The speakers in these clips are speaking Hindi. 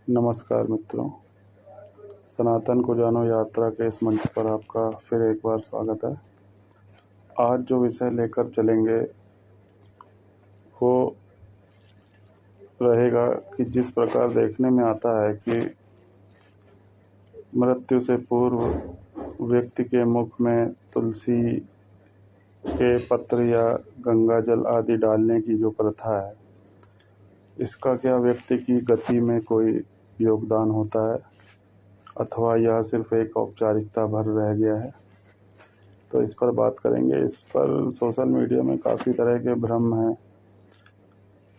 नमस्कार मित्रों, सनातन को जानो यात्रा के इस मंच पर आपका फिर एक बार स्वागत है। आज जो विषय लेकर चलेंगे वो रहेगा कि जिस प्रकार देखने में आता है कि मृत्यु से पूर्व व्यक्ति के मुख में तुलसी के पत्र या गंगा जल आदि डालने की जो प्रथा है, इसका क्या व्यक्ति की गति में कोई योगदान होता है अथवा यह सिर्फ एक औपचारिकता भर रह गया है। तो इस पर बात करेंगे। इस पर सोशल मीडिया में काफ़ी तरह के भ्रम हैं,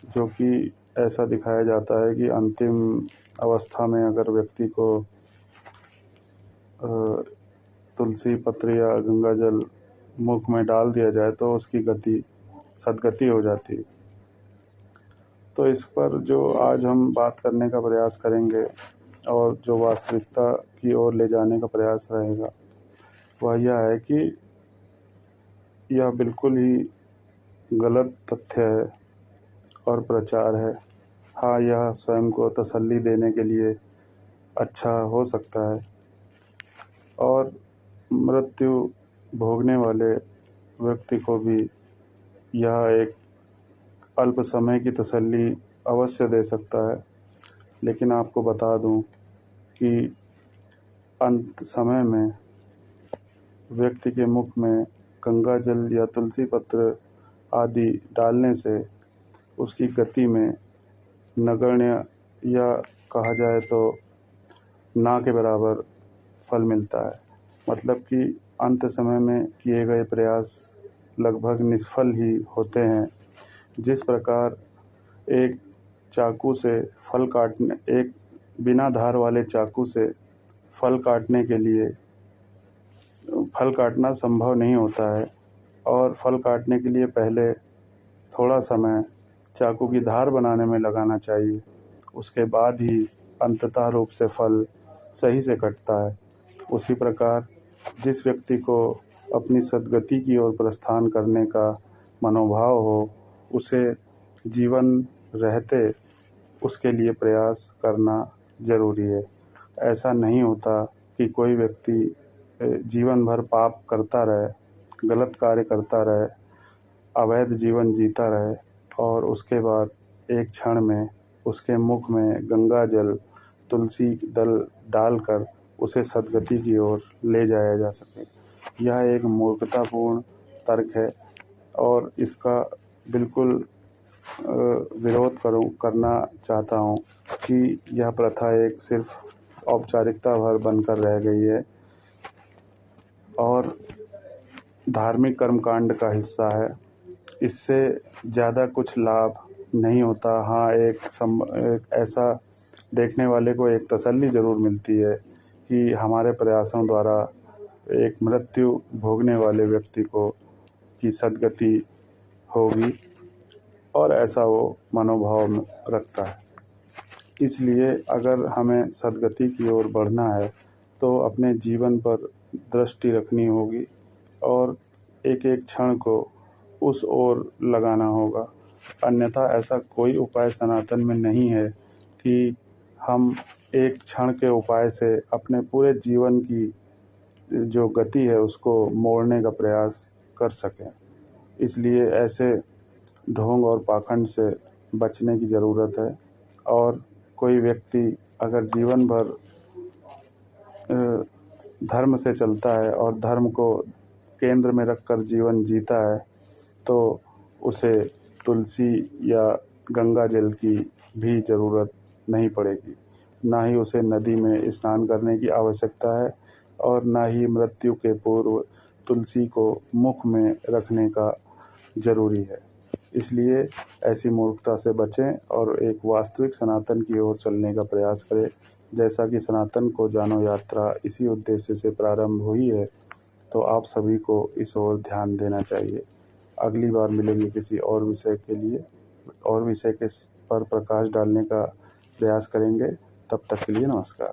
जो कि ऐसा दिखाया जाता है कि अंतिम अवस्था में अगर व्यक्ति को तुलसी पत्र या गंगा जल मुख में डाल दिया जाए तो उसकी गति सद्गति हो जाती है। तो इस पर जो आज हम बात करने का प्रयास करेंगे और जो वास्तविकता की ओर ले जाने का प्रयास रहेगा वह यह है कि यह बिल्कुल ही गलत तथ्य है और प्रचार है। हाँ, यह स्वयं को तसल्ली देने के लिए अच्छा हो सकता है और मृत्यु भोगने वाले व्यक्ति को भी यह एक अल्प समय की तसल्ली अवश्य दे सकता है। लेकिन आपको बता दूं कि अंत समय में व्यक्ति के मुख में गंगा जल या तुलसी पत्र आदि डालने से उसकी गति में नगण्य या कहा जाए तो ना के बराबर फल मिलता है। मतलब कि अंत समय में किए गए प्रयास लगभग निष्फल ही होते हैं। जिस प्रकार एक चाकू से फल काटने एक बिना धार वाले चाकू से फल काटने के लिए फल काटना संभव नहीं होता है और फल काटने के लिए पहले थोड़ा समय चाकू की धार बनाने में लगाना चाहिए, उसके बाद ही अंततः रूप से फल सही से कटता है। उसी प्रकार जिस व्यक्ति को अपनी सद्गति की ओर प्रस्थान करने का मनोभाव हो, उसे जीवन रहते उसके लिए प्रयास करना जरूरी है। ऐसा नहीं होता कि कोई व्यक्ति जीवन भर पाप करता रहे, गलत कार्य करता रहे, अवैध जीवन जीता रहे और उसके बाद एक क्षण में उसके मुख में गंगा जल तुलसी दल डालकर उसे सद्गति की ओर ले जाया जा सके। यह एक मूर्खतापूर्ण तर्क है और इसका बिल्कुल विरोध करना चाहता हूँ कि यह प्रथा एक सिर्फ औपचारिकता भर बनकर रह गई है और धार्मिक कर्मकांड का हिस्सा है। इससे ज़्यादा कुछ लाभ नहीं होता। हाँ, एक ऐसा देखने वाले को एक तसल्ली ज़रूर मिलती है कि हमारे प्रयासों द्वारा एक मृत्यु भोगने वाले व्यक्ति को की सद्गति होगी और ऐसा वो मनोभाव रखता है। इसलिए अगर हमें सद्गति की ओर बढ़ना है तो अपने जीवन पर दृष्टि रखनी होगी और एक एक क्षण को उस ओर लगाना होगा। अन्यथा ऐसा कोई उपाय सनातन में नहीं है कि हम एक क्षण के उपाय से अपने पूरे जीवन की जो गति है उसको मोड़ने का प्रयास कर सकें। इसलिए ऐसे ढोंग और पाखंड से बचने की ज़रूरत है और कोई व्यक्ति अगर जीवन भर धर्म से चलता है और धर्म को केंद्र में रखकर जीवन जीता है तो उसे तुलसी या गंगा जल की भी ज़रूरत नहीं पड़ेगी। ना ही उसे नदी में स्नान करने की आवश्यकता है और ना ही मृत्यु के पूर्व तुलसी को मुख में रखने का ज़रूरी है। इसलिए ऐसी मूर्खता से बचें और एक वास्तविक सनातन की ओर चलने का प्रयास करें। जैसा कि सनातन को जानो यात्रा इसी उद्देश्य से प्रारंभ हुई है, तो आप सभी को इस ओर ध्यान देना चाहिए। अगली बार मिलेंगे किसी और विषय के लिए और विषय के पर प्रकाश डालने का प्रयास करेंगे। तब तक के लिए नमस्कार।